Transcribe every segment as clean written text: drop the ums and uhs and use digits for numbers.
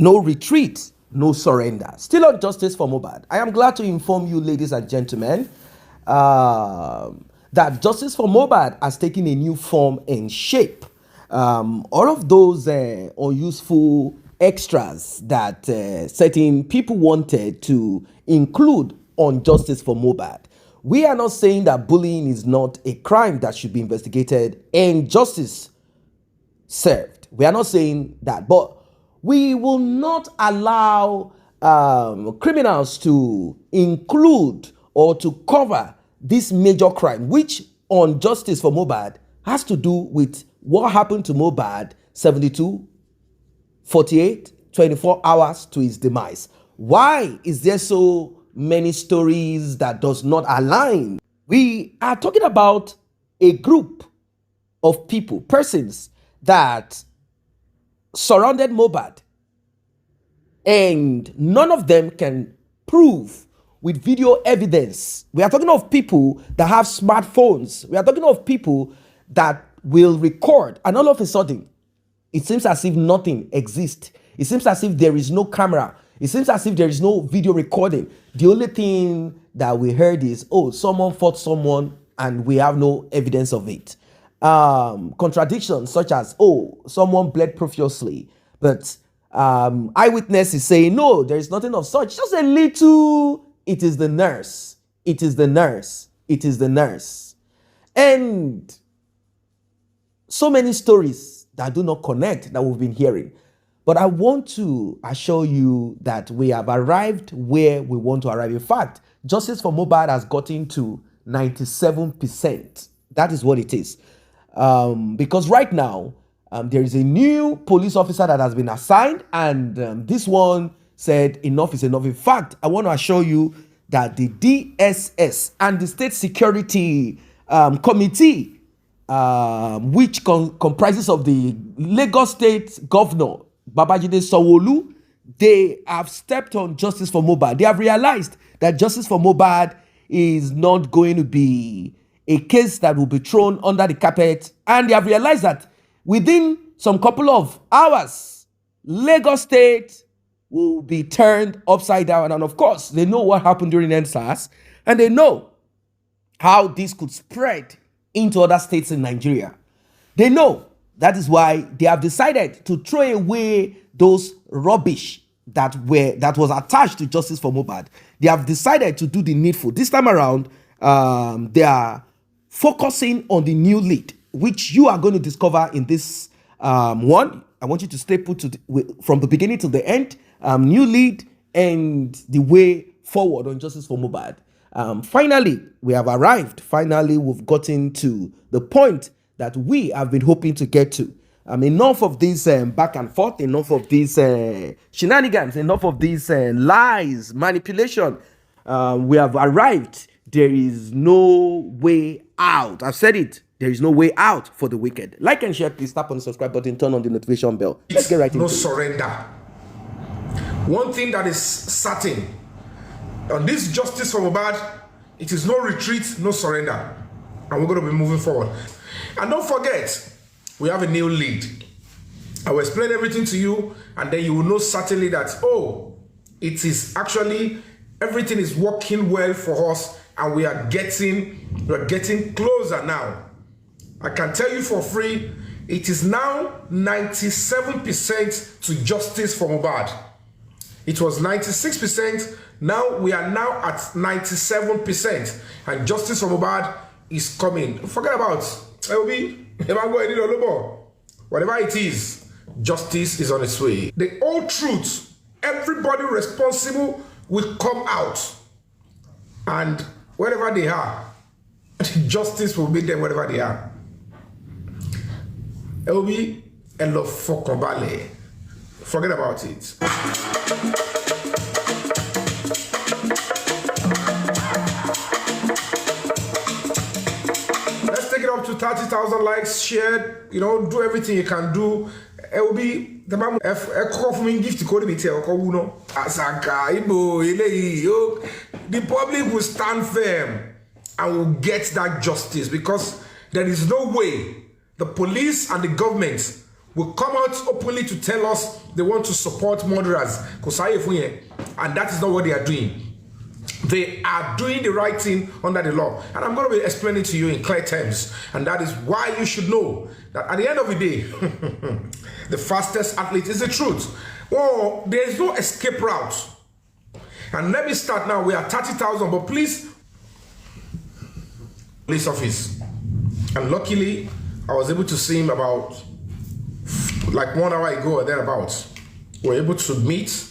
no retreat, no surrender. Still on justice for Mohbad. I am glad to inform you, ladies and gentlemen, that justice for Mohbad has taken a new form and shape. All of those unuseful extras that certain people wanted to include on justice for Mohbad. We are not saying that bullying is not a crime that should be investigated and justice served. We are not saying that, but we will not allow criminals to include or to cover this major crime, which on justice for Mohbad has to do with what happened to Mohbad 72, 48, 24 hours to his demise. Why is there so many stories that does not align? We are talking about a group of people, persons that surrounded Mohbad, and none of them can prove with video evidence. We are talking of people that have smartphones. We are talking of people that will record, and all of a sudden, it seems as if nothing exists. It seems as if there is no camera. It seems as if there is no video recording. The only thing that we heard is, oh, someone fought someone and we have no evidence of it. Contradictions such as, oh, someone bled profusely, but eyewitness is saying, no, there is nothing of such. Just a little, it is the nurse. It is the nurse. It is the nurse. And so many stories that do not connect that we've been hearing. But I want to assure you that we have arrived where we want to arrive. In fact, justice for Mohbad has gotten to 97%. That is what it is. Because right now, there is a new police officer that has been assigned, and this one said enough is enough. In fact, I want to assure you that the DSS and the State Security Committee, which comprises of the Lagos State Governor, Babajide Sanwo-Olu, they have stepped on justice for Mohbad. They have realized that justice for Mohbad is not going to be a case that will be thrown under the carpet. And they have realized that within some couple of hours, Lagos State will be turned upside down. And of course, they know what happened during NSAS, and they know how this could spread into other states in Nigeria. They know. That is why they have decided to throw away those rubbish that was attached to justice for Mohbad. They have decided to do the needful. This time around, they are focusing on the new lead, which you are going to discover in this one. I want you to stay put from the beginning to the end. New lead and the way forward on justice for Mohbad. Finally, we have arrived. Finally, we've gotten to the point that we have been hoping to get to. Enough of this back and forth, enough of these shenanigans, enough of these lies, manipulation. We have arrived. There is no way out. I've said it. There is no way out for the wicked. Like and share, please tap on the subscribe button, turn on the notification bell. Let's get right into it. No surrender. One thing that is certain, on this justice for Mohbad, it is no retreat, no surrender. And we're going to be moving forward. And don't forget, we have a new lead. I will explain everything to you, and then you will know certainly that, oh, it is actually, everything is working well for us, and we are getting closer now. I can tell you for free, it is now 97% to justice for Mohbad. It was 96%. Now we are now at 97%, and justice for Mohbad is coming. Forget about LB. Whatever it is, justice is on its way. The whole truth, everybody responsible will come out, and wherever they are, justice will meet them wherever they are. LB and love for Kobale. Forget about it. Let's take it up to 30,000 likes, shared, do everything you can do. It will be the man gift to call me tell the public will stand firm and will get that justice, because there is no way the police and the government will come out openly to tell us they want to support murderers. And that is not what they are doing. They are doing the right thing under the law. And I'm going to be explaining to you in clear terms. And that is why you should know that at the end of the day, the fastest athlete is the truth. Oh, there is no escape route. And let me start now. We are 30,000, but please, police office. And luckily, I was able to see him about like 1 hour ago or thereabouts. We were able to meet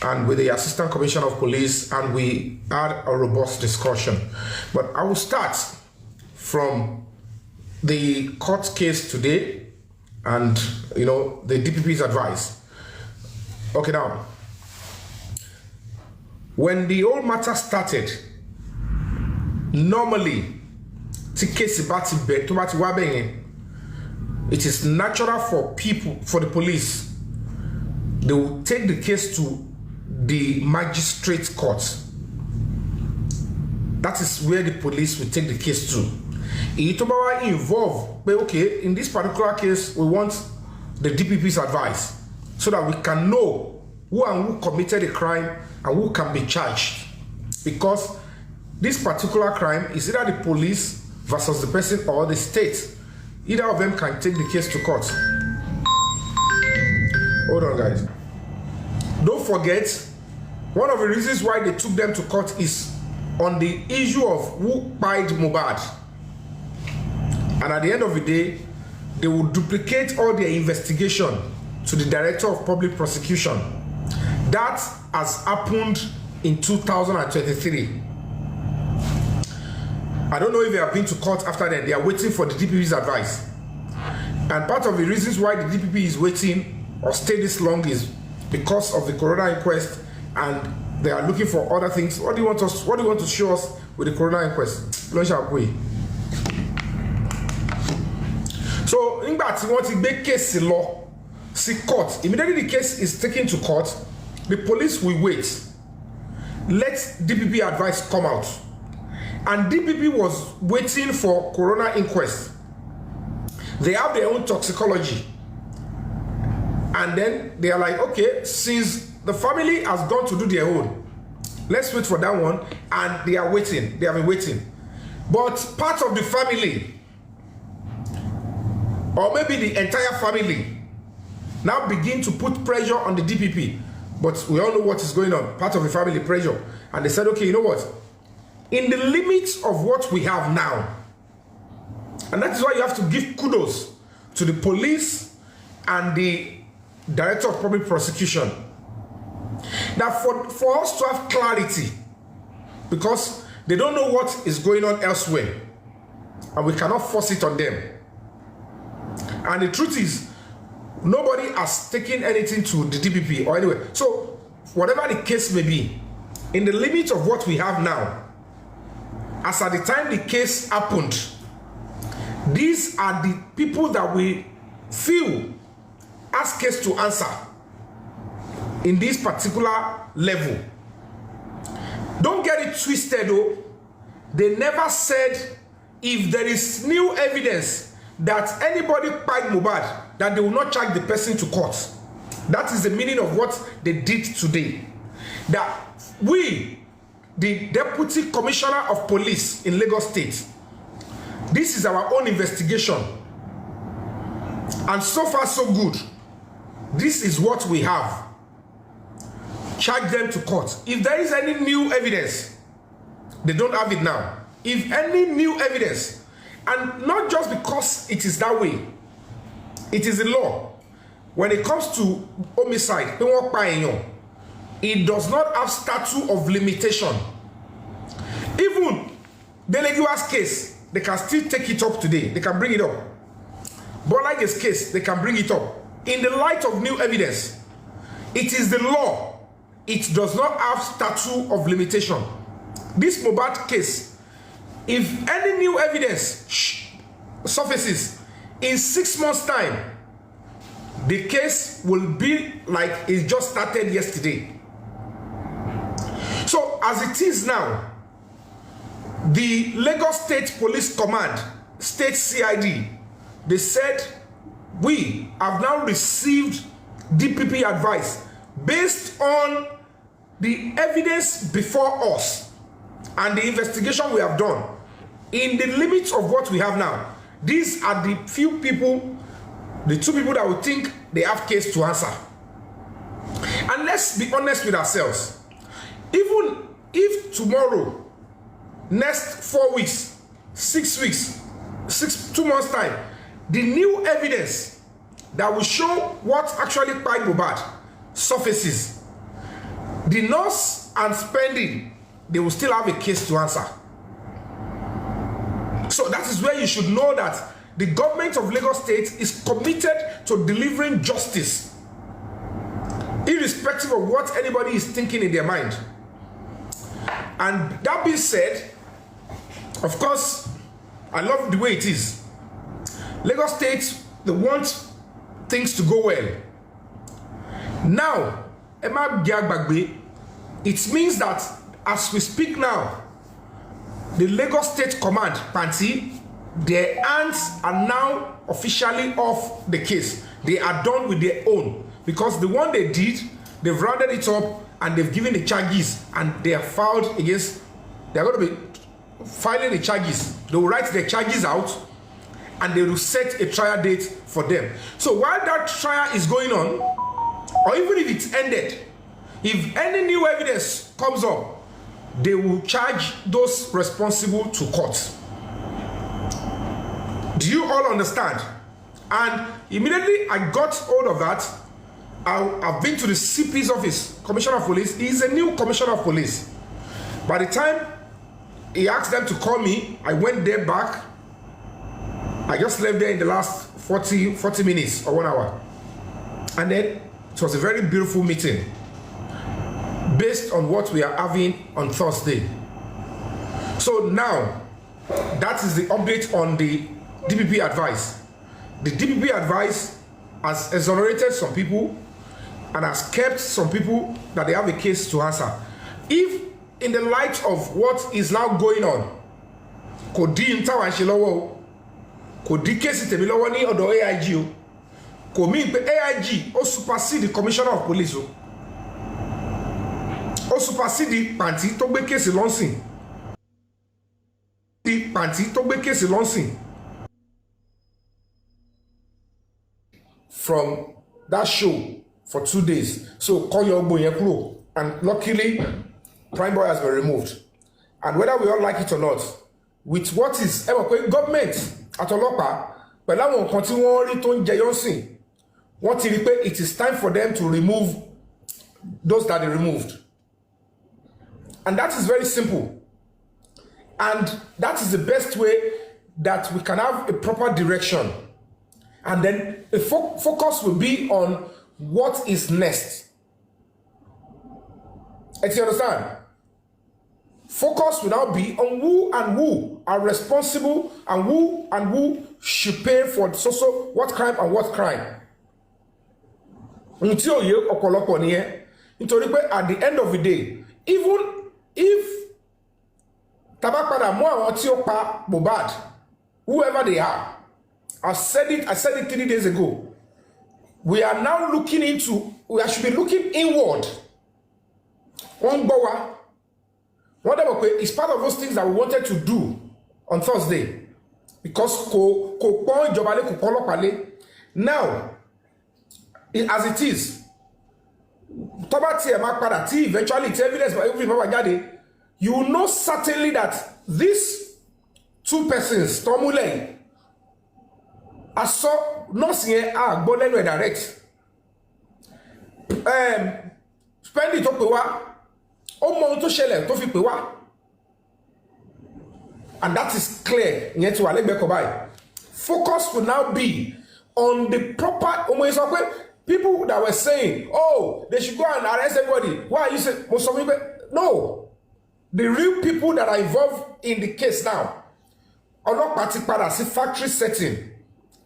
and with the Assistant Commissioner of Police, and we had a robust discussion. But I will start from the court case today and, you know, the DPP's advice. Okay, now, when the whole matter started, normally, it is natural for people, for the police, they will take the case to the magistrate court. That is where the police will take the case to. It will involve, but okay, in this particular case, we want the DPP's advice so that we can know who and who committed the crime and who can be charged. Because this particular crime is either the police versus the person or the state. Either of them can take the case to court. Hold on, guys. Don't forget, one of the reasons why they took them to court is on the issue of who killed Mohbad. And at the end of the day, they will duplicate all their investigation to the Director of Public Prosecution. That has happened in 2023. I don't know if they have been to court after that. They are waiting for the DPP's advice. And part of the reasons why the DPP is waiting or stay this long is because of the coroner inquest, and they are looking for other things. What do you want to show us with the coroner inquest? So, in that you want to make case law, see court. Immediately the case is taken to court, the police will wait. Let DPP advice come out. And DPP was waiting for coroner inquest. They have their own toxicology. And then they are like, okay, since the family has gone to do their own, let's wait for that one. And they are waiting. They have been waiting. But part of the family, or maybe the entire family, now begin to put pressure on the DPP. But we all know what is going on. Part of the family pressure. And they said, okay, you know what? In the limits of what we have now, and that is why you have to give kudos to the police and the Director of Public Prosecution. Now, for us to have clarity, because they don't know what is going on elsewhere, and we cannot force it on them. And the truth is, nobody has taken anything to the DPP or anyway. So, whatever the case may be, in the limit of what we have now, as at the time the case happened, these are the people that we feel ask case to answer in this particular level. Don't get it twisted though. They never said if there is new evidence that anybody killed Mohbad, that they will not charge the person to court. That is the meaning of what they did today. That we, the Deputy Commissioner of Police in Lagos State, this is our own investigation. And so far so good. This is what we have. Charge them to court. If there is any new evidence, they don't have it now. If any new evidence, and not just because it is that way, it is the law. When it comes to homicide, it does not have statute of limitation. Even the Legua's case, they can still take it up today. They can bring it up. But like his case, they can bring it up. In the light of new evidence, it is the law. It does not have statute of limitation. This Mohbad case, if any new evidence surfaces in 6 months' time, the case will be like it just started yesterday. So as it is now, the Lagos State Police Command, State CID, they said we have now received DPP advice based on the evidence before us and the investigation we have done. In the limits of what we have now, these are the few people, the two people that we think they have case to answer. And let's be honest with ourselves. Even if tomorrow, next 4 weeks, 6 weeks, 2 months time, the new evidence that will show what actually killed Mohbad surfaces, the nurse and spending, they will still have a case to answer. So that is where you should know that the government of Lagos State is committed to delivering justice, irrespective of what anybody is thinking in their mind. And that being said, of course, I love the way it is. Lagos State, they want things to go well. Now, Emma Giagbagbe, it means that as we speak now, the Lagos State Command, Panti, their hands are now officially off the case. They are done with their own. Because the one they did, they've rounded it up and they've given the charges and they are filed against, they're going to be filing the charges. They will write the charges out and they will set a trial date for them. So while that trial is going on, or even if it's ended, if any new evidence comes up, they will charge those responsible to court. Do you all understand? And immediately I got hold of that. I've been to the CP's office, Commissioner of Police. He's a new Commissioner of Police. By the time he asked them to call me, I went there back. I just left there in the last 40 minutes or 1 hour. And then it was a very beautiful meeting based on what we are having on Thursday. So now, that is the update on the DPP advice. The DPP advice has exonerated some people and has kept some people that they have a case to answer. If in the light of what is now going on, kò di ntawa ṣe lọ́wọ́, kò di case tèmi lọ́wọ́ ní ọ̀dọ̀ AIG o, kò mean pé AIG ó supersede the Commissioner of Police o, ó supersede Panti tó gbé case lọ́nsìn, Panti tó gbé case lọ́nsìn. From that show for 2 days. So call your boy kúrò. And luckily, Prime Boy has been removed. And whether we all like it or not, with what is government àtọlọ́pàá, pẹ̀lú àwọn nǹkan tí wọ́n rí tó ń jẹyọ sìn, wọ́n ti rí pé it is time for them to remove those that they removed. And that is very simple. And that is the best way that we can have a proper direction. And then the focus will be on what is next. Do you understand? Focus will now be on who are responsible and who should pay for what crime and what crime. Until you nítorí pé at the end of the day, even if tabapada mo àwọn tí ó pa Mohbad, whoever they are, I said it 3 days ago. We are now looking into, we should be looking inward. One bowa, it's part of those things that we wanted to do on Thursday. Because now, as it is, eventually it's evidence by everybody, you will know certainly that these two persons, Tomule, I saw nothing gbọ́ lẹ́nu ẹ̀ direct. Spend it tó pè wá, ó mọ ohun tó ṣẹlẹ̀ tó fi pè wá. And that is clear. Ìyẹn ti wà lẹ́gbẹ̀ẹ́ kan báyìí. Focus will now be on the proper. People that were saying, oh, they should go and arrest everybody. Why are you saying? No. The real people that are involved in the case now are not particular as a factory setting.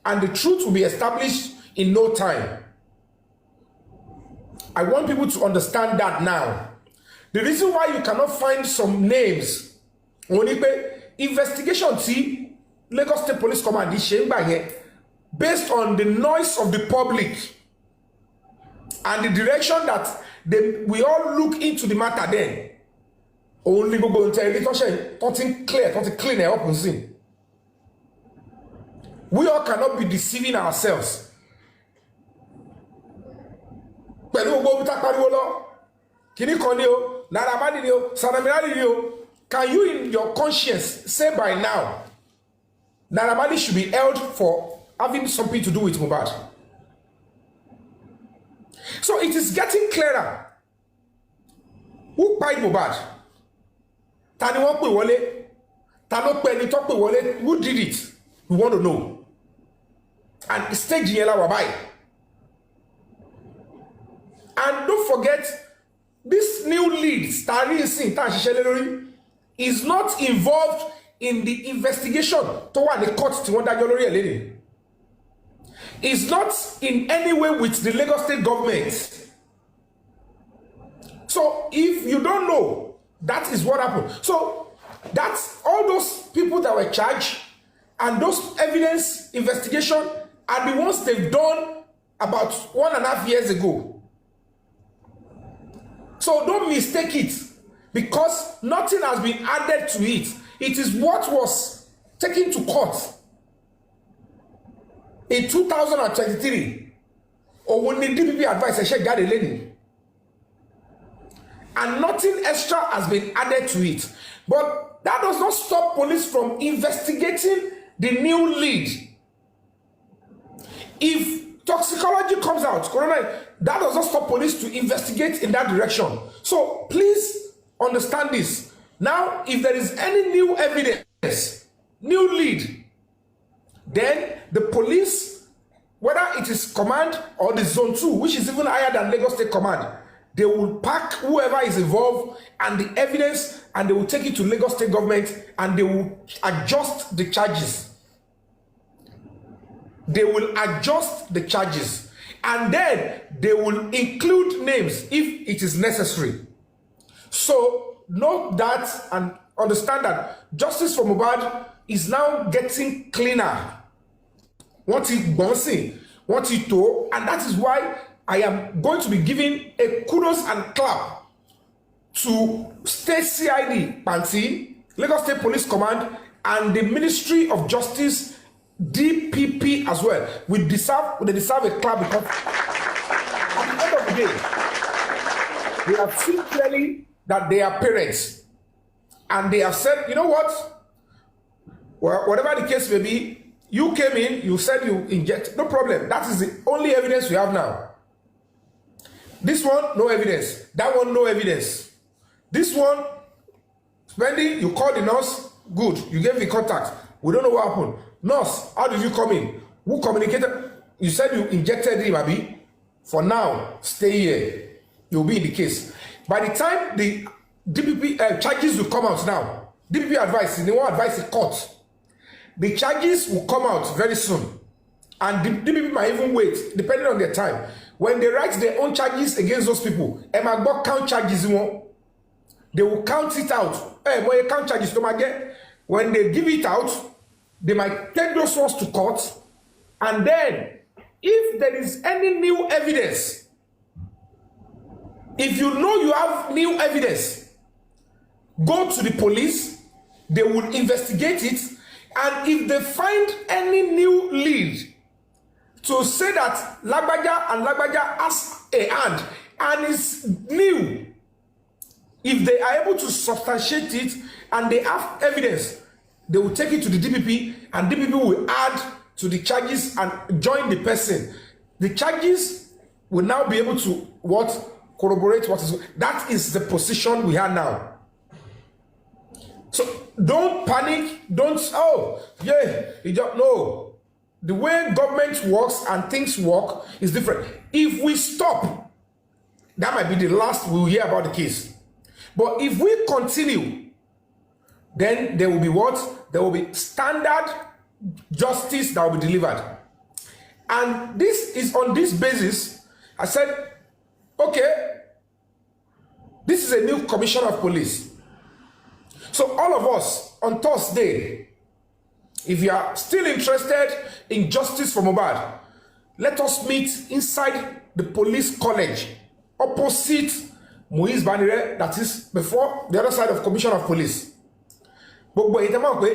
And the truth will be established in no time. I want people to understand that now. The reason why you cannot find some names, investigation Lagos State Police Command, based on the noise of the public and the direction that we all look into the matter then. Only go and tell you, something clear, something clean up and see. We all cannot be deceiving ourselves. Can you in your conscience say by now Naira Marley should be held for having something to do with Mohbad? So it is getting clearer. Who paid Mohbad? Ta ni wọ́n pè wọlé? Ta ló pè ẹni tó pè wọlé? Who did it? We want to know. And stage yẹn la wà báyìí. And don't forget, this new lead, is not involved in the investigation toward the court to wonder Jolori lady. Is not in any way with the Lagos State government. So if you don't know, that is what happened. So that's all those people that were charged and those evidence investigation are the ones they've done about 1.5 years ago. So don't mistake it, because nothing has been added to it. It is what was taken to court in 2023. Or when the DPP advice, I should get a lady. And nothing extra has been added to it. But that does not stop police from investigating the new lead. If toxicology comes out, corona, that does not stop police to investigate in that direction. So please understand this. Now, if there is any new evidence, new lead, then the police, whether it is command or the zone 2, which is even higher than Lagos State Command, they will pack whoever is involved and the evidence, and they will take it to Lagos State government, and they will adjust the charges. They will adjust the charges, and then they will include names if it is necessary. So note that and understand that justice for Mohbad is now getting cleaner. What it bouncing, what it do, and that is why I am going to be giving a kudos and clap to State CID Panti, Lagos State Police Command, and the Ministry of Justice DPP as well. They deserve a clap, because at the end of the day, they have seen clearly that they are parents, and they have said, you know what? Well, whatever the case may be, you came in, you said you inject, no problem. That is the only evidence we have now. This one, no evidence. That one, no evidence. This one, spending, you called the nurse, good. You gave the contact. We don't know what happened. Nurse, how did you come in? Who communicated? You said you injected him, Abi. For now, stay here. You'll be in the case. By the time the DPP charges will come out now, DPP advice, they won't advise the court. The charges will come out very soon. And the DPP might even wait, depending on their time. When they write their own charges against those people, count charges, they will count it out. When you count charges, when they give it out, they might take those ones to court, and then if there is any new evidence, if you know you have new evidence, go to the police, they will investigate it, and if they find any new lead to say that Lagbaja and Lagbaja has a hand and is new, if they are able to substantiate it and they have evidence, they will take it to the DPP, and DPP will add to the charges and join the person. The charges will now be able to corroborate what is. That is the position we have now. So don't panic. Don't you don't know. The way government works and things work is different. If we stop, that might be the last we'll hear about the case. But if we continue, then there will be what? There will be standard justice that will be delivered. And this is on this basis, I said, okay, this is a new commissioner of police. So all of us on Thursday, If you are still interested in justice for Mohbad, let us meet inside the police college opposite Muiz Banire, that is before the other side of Commissioner of Police. But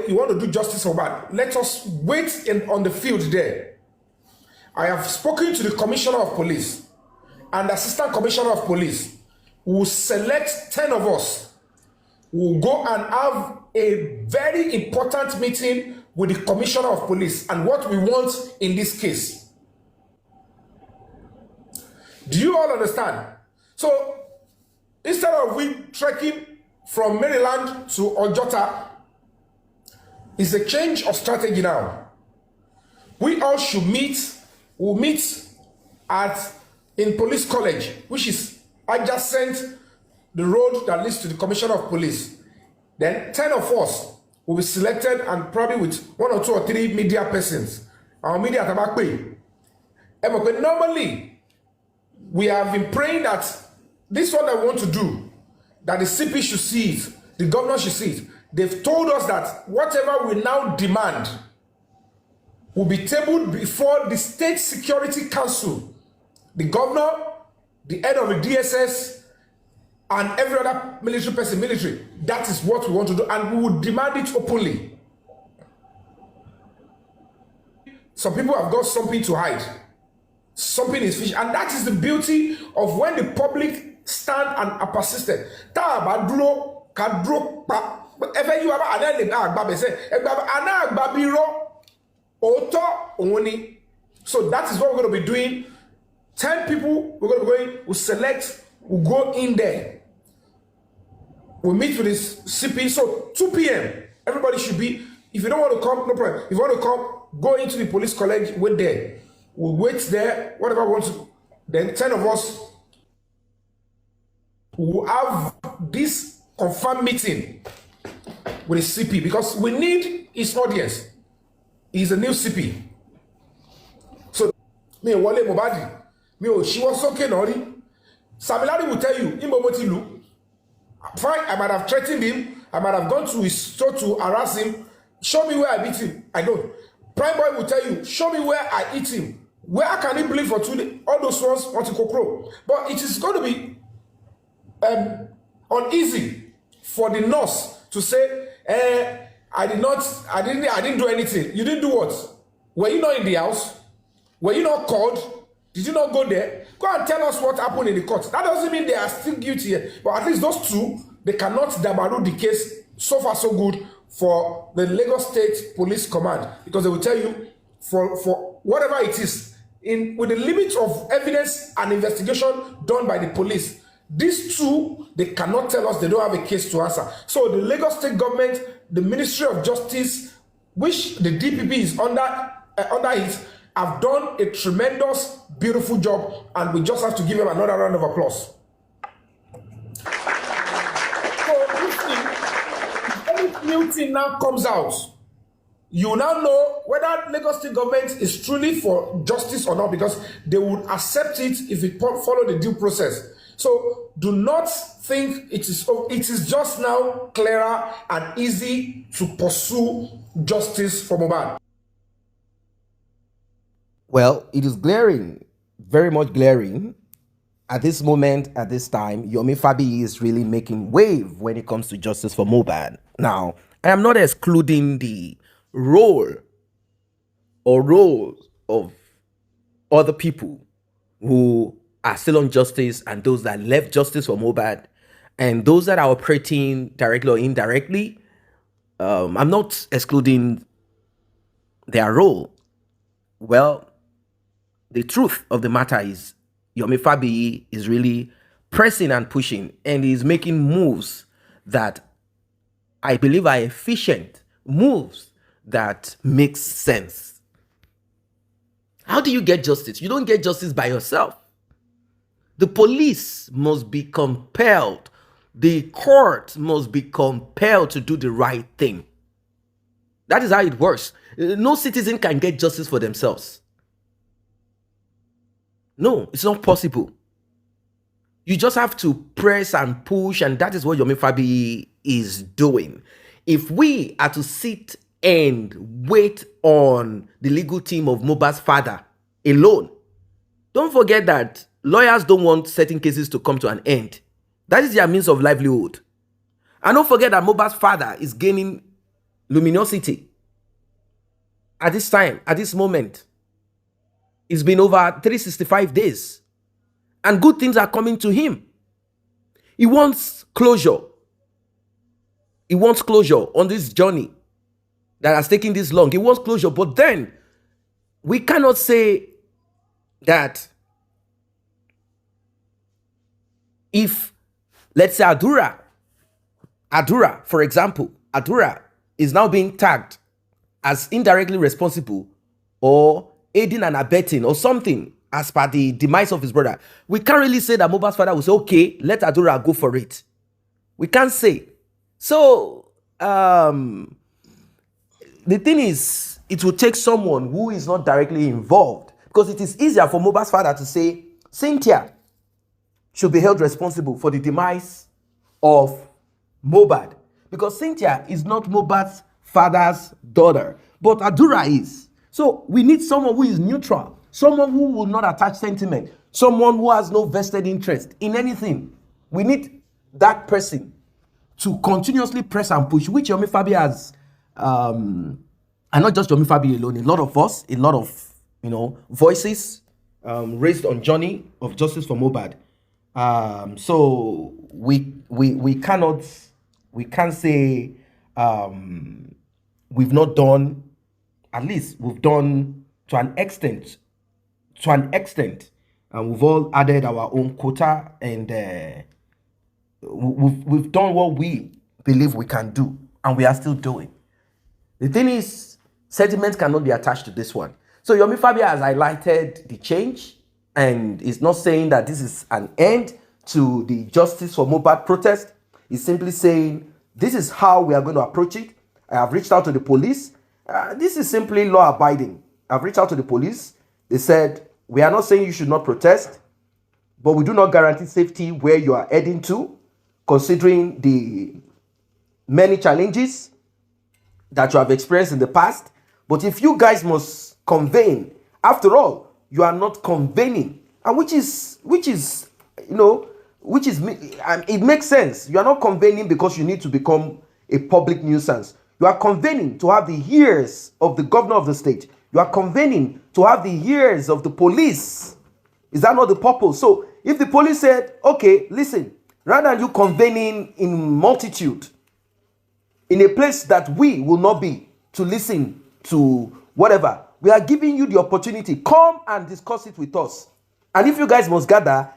you want to do justice for Mohbad, let us wait on the field there. I have spoken to the Commissioner of Police and the Assistant Commissioner of Police. We will select 10 of us. We will go and have a very important meeting with the Commissioner of Police and what we want in this case. Do you all understand? So instead of we trekking from Maryland to Ojota, it's a change of strategy now. We all should meet. We'll meet in Police College, which is adjacent the road that leads to the Commissioner of Police. Then 10 of us will be selected, and probably with 1 or 2 or 3 media persons. Our media tabakwe. Normally, we have been praying that this one that we want to do, that the CP should see it, the governor should see it. They've told us that whatever we now demand will be tabled before the State Security Council, the governor, the head of the DSS, and every other military person, military. That is what we want to do, and we will demand it openly. Some people have got something to hide. Something is fishy, and that is the beauty of when the public stand and are persistent. So that is what we're going to be doing. 10 people, we're going to be going, we'll select, we'll go in there. We'll meet with this CP. So 2 p.m. everybody should be. If you don't want to come, no problem. If you want to come, go into the police college, wait there. We'll wait there, whatever we want to. Then 10 of us will have this confirmed meeting with the CP, because we need his audience. He's a new CP. So, me Wale Mohbad, she was okay, Nori. Samilari will tell you, Imbomotilu. Fine, I might have threatened him. I might have gone to his store to harass him. Show me where I beat him. I don't. Prime Boy will tell you, show me where I eat him. Where can he bleed for 2 days? All those ones want to go. But it is going to be uneasy for the nurse to say, I didn't do anything. You didn't do what? Were you not in the house? Were you not called? Did you not go there? Go and tell us what happened in the court. That doesn't mean they are still guilty. But at least those two, they cannot dabaru the case. So far, so good for the Lagos State Police Command, because they will tell you for whatever it is, with the limits of evidence and investigation done by the police, these two, they cannot tell us they don't have a case to answer. So the Lagos State government, the Ministry of Justice, which the DPP is under it, have done a tremendous, beautiful job, and we just have to give them another round of applause. So if any new thing now comes out, you now know whether Lagos State government is truly for justice or not, because they would accept it if it follow the due process. So do not think it is just now clearer and easy to pursue justice for Mohbad. Well, it is glaring, very much glaring. At this moment, at this time, Yomi Fabi is really making wave when it comes to justice for Mohbad. Now, I am not excluding the role or roles of other people who are still on justice, and those that left justice for Mohbad, and those that are operating directly or indirectly. I'm not excluding their role. Well, the truth of the matter is Yomi Fabi is really pressing and pushing, and is making moves that I believe are efficient, moves that make sense. How do you get justice? You don't get justice by yourself. The police must be compelled. The court must be compelled to do the right thing. That is how it works. No citizen can get justice for themselves. No, it's not possible. You just have to press and push, and that is what Yomi Fabi is doing. If we are to sit and wait on the legal team of Mohbad's father alone. Don't forget that lawyers don't want certain cases to come to an end. That is their means of livelihood. And don't forget that Mohbad's father is gaining luminosity at this time, at this moment. It's been over 365 days. And good things are coming to him. He wants closure. He wants closure on this journey that has taken this long. He wants closure. But then, we cannot say that if, let's say, Adura, for example, Adura is now being tagged as indirectly responsible or aiding and abetting or something as per the demise of his brother. We can't really say that Mohbad's father will say, okay, let Adura go for it. We can't say. So, the thing is, it will take someone who is not directly involved, because it is easier for Mohbad's father to say, Cynthia should be held responsible for the demise of Mohbad, because Cynthia is not Mohbad's father's daughter, but Adura is. So we need someone who is neutral, someone who will not attach sentiment, someone who has no vested interest in anything. We need that person to continuously press and push, which Yomi Fabi has, and not just Yomi Fabi alone, a lot of us, a lot of, voices raised on journey of justice for Mohbad. So we can't say we've not done. At least we've done to an extent, and we've all added our own quota, and we've done what we believe we can do, and we are still doing. The thing is, sentiments cannot be attached to this one. So Yomi Fabi has highlighted the change, and is not saying that this is an end to the Justice for Mohbad protest. He's simply saying, this is how we are going to approach it. I have reached out to the police. This is simply law abiding. I've reached out to the police. They said, we are not saying you should not protest, but we do not guarantee safety where you are heading to, considering the many challenges that you have experienced in the past. But if you guys must convene, after all, you are not convening, and which is it makes sense. You are not convening because you need to become a public nuisance. You are convening to have the ears of the governor of the state. You are convening to have the ears of the police. Is that not the purpose? So if the police said, okay, listen, rather than you convening in multitude, in a place that we will not be to listen to whatever, we are giving you the opportunity. Come and discuss it with us. And if you guys must gather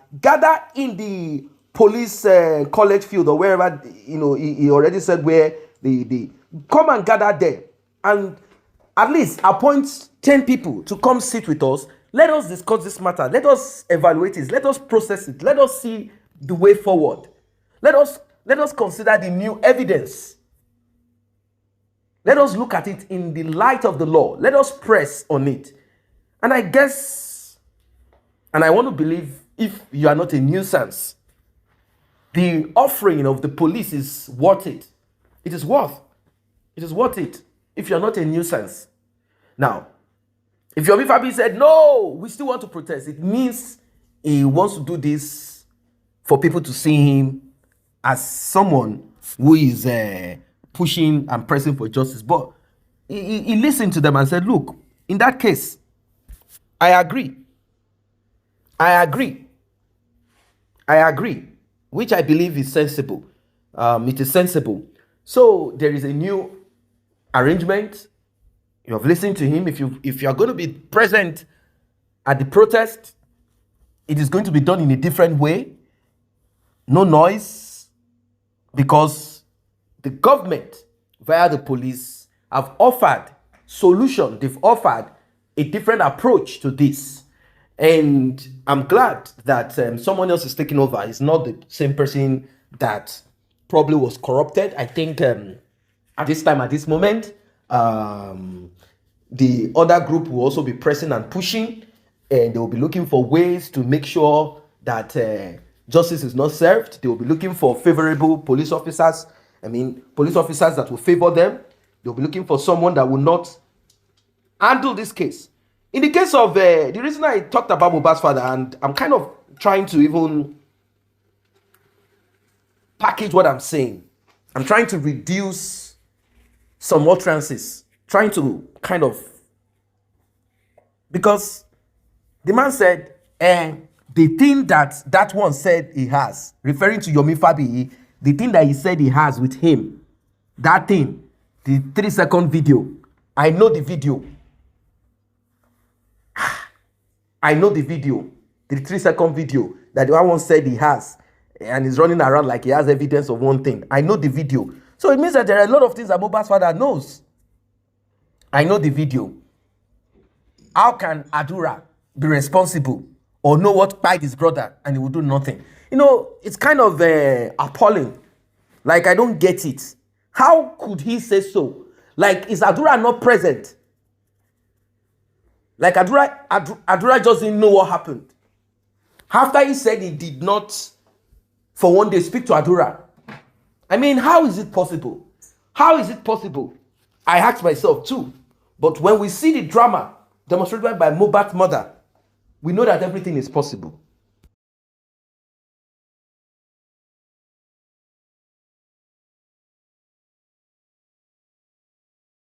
in the police college field or wherever, he already said where the come and gather there, and at least appoint 10 people to come sit with us. Let us discuss this matter. Let us evaluate it. Let us process it. Let us see the way forward. Let us consider the new evidence. Let us look at it in the light of the law. Let us press on it. And I guess, and I want to believe, if you are not a nuisance, the offering of the police is worth it. It is worth it if you're not a nuisance. Now, if Yomi Fabi said, no, we still want to protest, it means he wants to do this for people to see him as someone who is pushing and pressing for justice. But he listened to them and said, look, in that case, I agree, which I believe is sensible. It is sensible. So there is a new arrangement. You have listened to him. If you are going to be present at the protest, it is going to be done in a different way. No noise, because the government via the police have offered solution. They've offered a different approach to this. And I'm glad that someone else is taking over. It's not the same person that probably was corrupted. I think at this time, at this moment, the other group will also be pressing and pushing, and they will be looking for ways to make sure that justice is not served. They will be looking for favorable police officers. Police officers that will favor them. They'll be looking for someone that will not handle this case. In the case of the reason I talked about Mohbad's father, and I'm kind of trying to even package what I'm saying. I'm trying to reduce some utterances, trying to kind of, because the man said, the thing that one said he has, referring to Yomi Fabi, the thing that he said he has with him, that thing, the 3-second video, I know the video. I know the video, the 3-second video that the one said he has, and he's running around like he has evidence of one thing. I know the video. So it means that there are a lot of things that Mohbad's father knows. I know the video. How can Adura be responsible or know what bite his brother and he will do nothing? You know, it's kind of appalling. Like, I don't get it. How could he say so? Like, is Adura not present? Like, Adura just didn't know what happened. After he said he did not, for one day, speak to Adura. I mean, how is it possible? How is it possible? I asked myself too. But when we see the drama demonstrated by Mohbad's mother, we know that everything is possible.